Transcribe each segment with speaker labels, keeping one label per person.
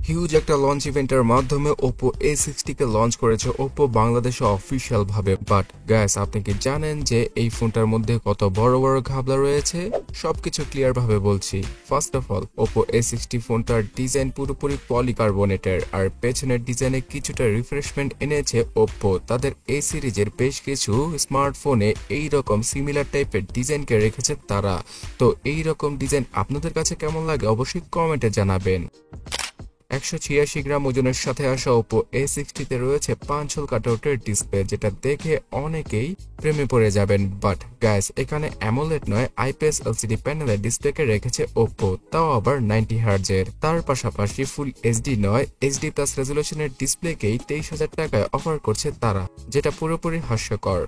Speaker 1: Huge একটা launch ইভেন্টের মাধ্যমে Oppo A60 কে লঞ্চ করেছে Oppo বাংলাদেশে অফিসিয়াল ভাবে। বাট গাইস, আপনি কি জানেন যে এই ফোনটার মধ্যে কত বড় বড় ঘাবলা রয়েছে? সবকিছু ক্লিয়ার ভাবে বলছি। First of all, Oppo A60 ফোনটার ডিজাইন পুরোপুরি পলিকার্বনেটের, আর পেছনের ডিজাইনে কিছুটা রিফ্রেশমেন্ট এনেছে Oppo। তাদের এই সিরিজের বেশ কিছু স্মার্টফোনে এইরকম সিমিলার টাইপের ডিজাইনকে রেখেছে তারা। তো এইরকম ডিজাইন আপনাদের কাছে কেমন লাগে অবশ্যই কমেন্টে জানাবেন। 186 গ্রাম ওজনের সাথে আসা Oppo A60 তে রয়েছে 5 হোল কাটআউটের ডিসপ্লে, যেটা দেখে অনেকেই প্রেমে পড়ে যাবেন। বাট গাইস, এখানে অ্যামোলেড নয়, IPS LCD প্যানেলের ডিসপ্লেকে রেখেছে Oppo, তাও আবার 90 হার্জের। তার পাশাপাশি ফুল HD নয়, HD প্লাস রেজুলেশনের ডিসপ্লেকেই 23,000 টাকায় অফার করছে তারা, যেটা পুরোপুরি হাস্যকর।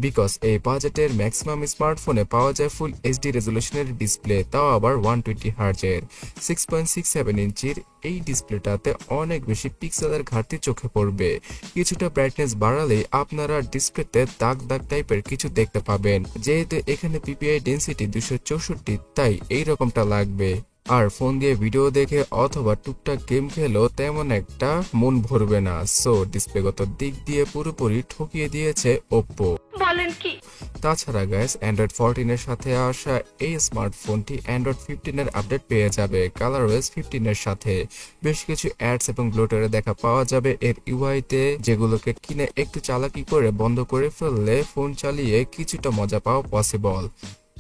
Speaker 1: বিকজ এই বাজেটের ম্যাক্সিমাম স্মার্টফোনে পাওয়া যায় ফুল HD রেজুলেশনের ডিসপ্লে, তাও আবার 120 হার্জের। 6.67 ইঞ্চির এই ডিসপ্লেটাতে অনেক বেশি পিক্সেলের ঘাটতি চোখে পড়বে। কিছুটা ব্রাইটনেস বাড়ালেই আপনারা ডিসপ্লেতে দাগ দাগ টাইপের কিছু দেখতে পাবেন। যেহেতু এখানে PPI ডেন্সিটি 264, তাই এইরকমটা লাগবে। আর ফোন দিয়ে ভিডিও দেখে অথবা টুকটাক গেম খেলেও তেমন একটা মন ভরবে না। সো ডিসপ্লেগত দিক দিয়ে পুরোপুরি ঠকিয়ে দিয়েছে Oppo।
Speaker 2: বলেন কি?
Speaker 1: তাছাড়া গাইস, Android 14 এর সাথে আসা এই স্মার্টফোনটি Android 15 এর আপডেট পেয়ে যাবে ColorOS 15 এর সাথে। বেশ কিছু অ্যাডস এবং ব্লোটারে দেখা পাওয়া যাবে এর UI তে, যেগুলোকে কিনে একটু চালাকি করে বন্ধ করে ফেললে ফোন চালিয়ে কিছুটা মজা পাওয়া পসিবল।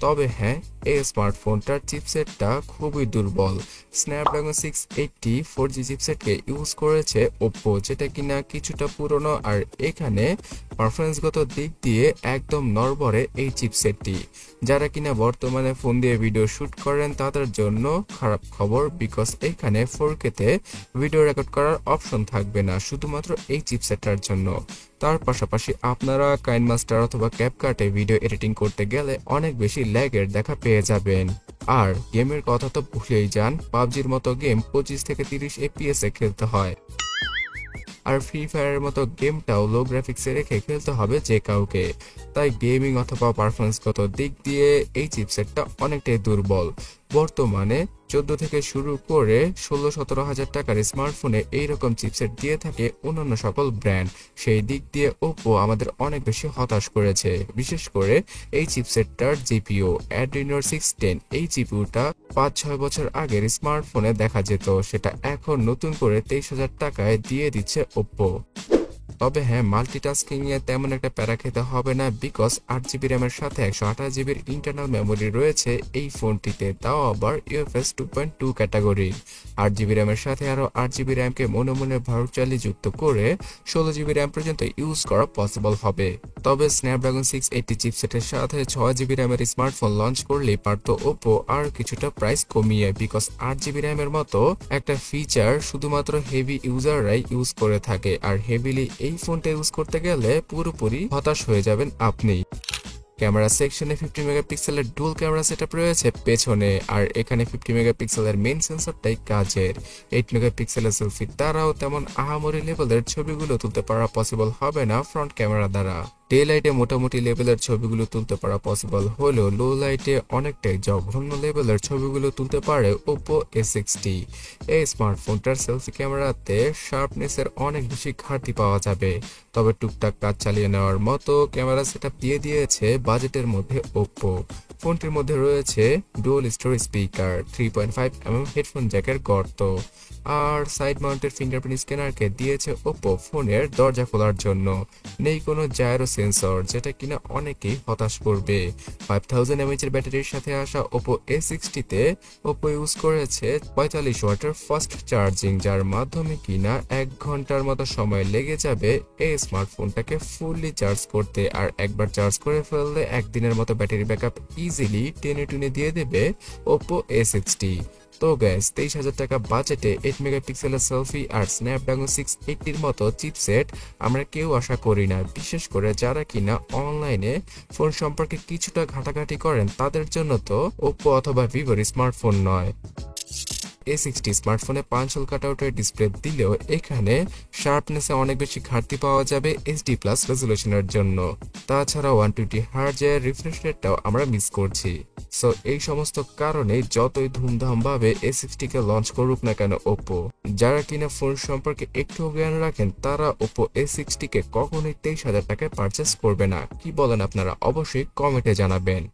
Speaker 1: তবে হ্যাঁ, এই স্মার্টফোনটার চিপসেটটা খুবই দুর্বল। স্ন্যাপড্রাগন 680 4G চিপসেটকে ইউজ করেছে Oppo, যেটা কিনা কিছুটা পুরনো, আর এখানে পারফরমেন্সগত দিক দিয়ে একদম নড়বড়ে এই চিপসেটটি। যারা কিনা বর্তমানে ফোন দিয়ে ভিডিও শুট করেন তাদের জন্য খারাপ খবর, বিকজ এখানে 4K তে ভিডিও রেকর্ড করার অপশন থাকবে না শুধুমাত্র এই চিপসেটটার জন্য। তার পাশাপাশি আপনারা কাইনমাস্টার অথবা ক্যাপকাটে ভিডিও এডিটিং করতে গেলে অনেক বেশি ল্যাগের দেখা পেয়ে যাবেন। আর গেমের কথা তো ভুলেই যান, পাবজির মতো গেম 25 থেকে 30 FPS এ খেলতে হয়। আর ফ্রি ফায়ারের মতো গেমটাও লো গ্রাফিক্সে রেখে খেলতে হবে যে কাউকে। তাই গেমিং অথবা পারফরমেন্সগত দিক দিয়ে এই চিপসেটটা অনেকটাই দুর্বল। বর্তমানে 14 থেকে শুরু করে 16-17 হাজার টাকার স্মার্টফোনে এইরকম চিপসেট দিয়ে থাকে অন্যান্য সকল ব্র্যান্ড। সেই দিক দিয়ে Oppo আমাদের অনেক বেশি হতাশ করেছে। বিশেষ করে এই চিপসেটটার GPU Adreno 610, এই GPUটা 5-6 বছর আগের স্মার্টফোনে দেখা যেত, সেটা এখন নতুন করে 23,000 টাকায় দিয়ে দিচ্ছে Oppo। তবে হ্যাঁ, মাল্টিটাস্কিং এ তেমন একটা প্যারা খেতে হবে না, বিকজ 8GB র্যামের সাথে 128GB ইন্টারনাল মেমোরি রয়েছে এই ফোনটিতে, তাও আবার UFS 2.2 ক্যাটাগরি। 8GB র্যামের সাথে আরো 8GB র্যামকে মনে মনে ভার্চুয়ালি যুক্ত করে 16GB র্যাম পর্যন্ত ইউজ করা পসিবল হবে। তবে স্ন্যাপড্রাগন 680 চিপসেটের সাথে 6GB র্যামের স্মার্টফোন লঞ্চ করলেই পারত Oppo আর কিছুটা প্রাইস কমিয়ে, বিকজ 8GB র্যামের মতো একটা ফিচার শুধুমাত্র হেভি ইউজাররাই ইউজ করে থাকে, আর হেভিলি এই ফোনটা ইউজ করতে গেলে পুরোপুরি হতাশ হয়ে যাবেন আপনি। ক্যামেরা সেকশনে 50 মেগাপিক্সেলের ডুয়াল ক্যামেরা সেটআপ রয়েছে পেছনে, আর এখানে 50 মেগাপিক্সেলের মেইন সেন্সরটাই কাজের। 8 মেগাপিক্সেলের সেলফি দ্বারাও তেমন আহামরি লেভেলের ছবিগুলো তুলতে পারা পসিবল হবে না ফ্রন্ট ক্যামেরা দ্বারা। ডে লাইটে মোটামুটি লেভেলের ছবিগুলো তুলতে পারা পসিবল হলেও লো লাইটে অনেকটাই জঘন্য লেভেলের ছবিগুলো তুলতে পারে Oppo A60। এই স্মার্টফোনটার সেলফি ক্যামেরাতে শার্পনেসের অনেক বেশি ঘাটতি পাওয়া যাবে, তবে টুকটাক কাজ চালিয়ে নেওয়ার মতো ক্যামেরা সেটআপ দিয়ে দিয়েছে বাজেটের মধ্যে Oppo। ফোনটির মধ্যে রয়েছে dual storage speaker, 3.5mm headphone জ্যাকের গর্ত, আর সাইড মাউন্টেড ফিঙ্গারপ্রিন্ট স্ক্যানারকে দিয়েছে Oppo ফোনের দরজা খোলার জন্য। নেই কোনো জাইরো সেন্সর, যেটা কিনা অনেকেই হতাশ করবে। 5000 mAh ব্যাটারির সাথে আসা Oppo A60 তে Oppo ইউজ করেছে 45 ওয়াটের ফাস্ট চার্জিং, যার মাধ্যমে কিনা 1 ঘন্টার মতো সময় লেগে যাবে এই স্মার্টফোনটাকে ফুললি চার্জ করতে। আর একবার চার্জ করে ফেললে একদিনের মতো ব্যাটারি ব্যাকআপ ইজিলি টেনে টুনে দিয়ে দেবে Oppo A60। তো গাইস, 23,000 টাকা বাজেটে 8 মেগাপিক্সেলের সেলফি আর স্ন্যাপড্রাগন 680 মতো চিপসেট আমরা কেউ আশা করি না, বিশেষ করে যারা কিনা অনলাইনে ফোন সম্পর্কে কিছুটা ঘাটাঘাটি করেন তাদের জন্য তো Oppo অথবা Vivoর স্মার্টফোন নয়। A60 স্মার্টফোনে পাঞ্চ-হোল কাটআউটের ডিসপ্লে দিলেও এখানে শার্পনেসে অনেক বেশি ঘাটতি পাওয়া যাবে এইচডি প্লাস রেজুলেশনের জন্য। তাছাড়া 120 Hz এর রিফ্রেশ রেটটাও আমরা মিস করছি। সো এই সমস্ত কারণে যতই ধুমধামভাবে A60 কে লঞ্চ করুক না কেন ওপো, যারা কিনা ফোন সম্পর্কে একটু জ্ঞান রাখেন তারা ওপো A60 কে কখনোই 23,000 টাকায় পারচেস করবে না। কি বলেন আপনারা? অবশ্যই কমেন্টে জানাবেন।